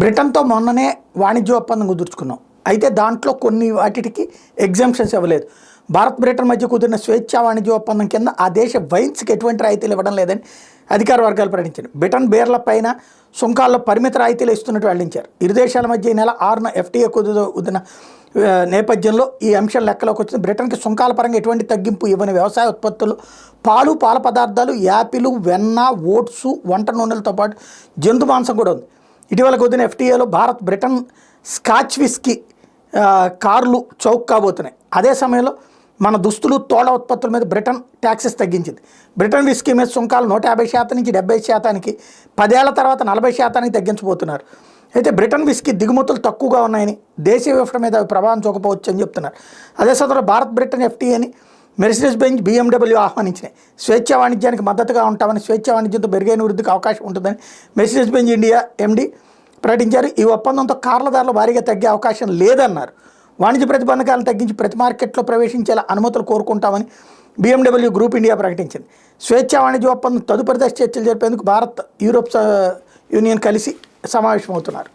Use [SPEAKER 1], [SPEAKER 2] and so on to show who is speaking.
[SPEAKER 1] బ్రిటన్తో మొన్ననే వాణిజ్య ఒప్పందం కుదుర్చుకున్నాం. అయితే దాంట్లో కొన్ని వాటికి ఎగ్జామ్షన్స్ ఇవ్వలేదు. భారత్ బ్రిటన్ మధ్య కుదిరిన స్వేచ్ఛా వాణిజ్య ఒప్పందం కింద ఆ దేశ వైన్స్కి ఎటువంటి రాయితీలు ఇవ్వడం లేదని అధికార వర్గాలు ప్రకటించారు. బ్రిటన్ బీర్ల పైన సుంకాల్లో పరిమిత రాయితీలు ఇస్తున్నట్టు వెల్లడించారు. ఇరు దేశాల మధ్య ఈ నెల 6న FTA కుదిరిన నేపథ్యంలో ఈ అంశం లెక్కలోకి వచ్చింది. బ్రిటన్కి సుంకాల పరంగా ఎటువంటి తగ్గింపు ఇవ్వని వ్యవసాయ ఉత్పత్తులు, పాలు, పాల పదార్థాలు, యాపిల్, వెన్న, ఓట్స్, వంట నూనెలతో పాటు జంతు మాంసం కూడా ఉంది. ఇటీవల కుదిరిన FTAలో భారత్, బ్రిటన్ స్కాచ్ విస్కీ కార్లు చౌక్ కాబోతున్నాయి. అదే సమయంలో మన దుస్తులు, తోళ్ల ఉత్పత్తుల మీద బ్రిటన్ ట్యాక్సెస్ తగ్గించింది. బ్రిటన్ విస్కీ మీద సుంకాలు 150% నుంచి 70%, 10 ఏళ్ల తర్వాత 40% తగ్గించబోతున్నారు. అయితే బ్రిటన్ విస్కీ దిగుమతులు తక్కువగా ఉన్నాయని, దేశీయ వ్యవస్థ మీద ప్రభావం చూపవచ్చు అని చెప్తున్నారు. అదే సమయంలో భారత్, బ్రిటన్ FTAని మెర్సిడెస్ బెంజ్, BMW ఆహ్వానించినాయి. స్వేచ్ఛా వాణిజ్యానికి మద్దతుగా ఉంటామని, స్వేచ్ఛా వాణిజ్యంతో మెరుగైన వృద్ధికి అవకాశం ఉంటుందని మెర్సిడెస్ బెంజ్ ఇండియా MD ప్రకటించారు. ఈ ఒప్పందంతో కార్ల ధరలు భారీగా తగ్గే అవకాశం లేదన్నారు. వాణిజ్య ప్రతిబంధకాలను తగ్గించి ప్రతి మార్కెట్లో ప్రవేశించేలా అనుమతులు కోరుకుంటామని BMW గ్రూప్ ఇండియా ప్రకటించింది. స్వేచ్ఛా వాణిజ్య ఒప్పందం తదుపరి దశ చర్చలు జరిపేందుకు భారత్, యూరోప్ యూనియన్ కలిసి సమావేశమవుతున్నారు.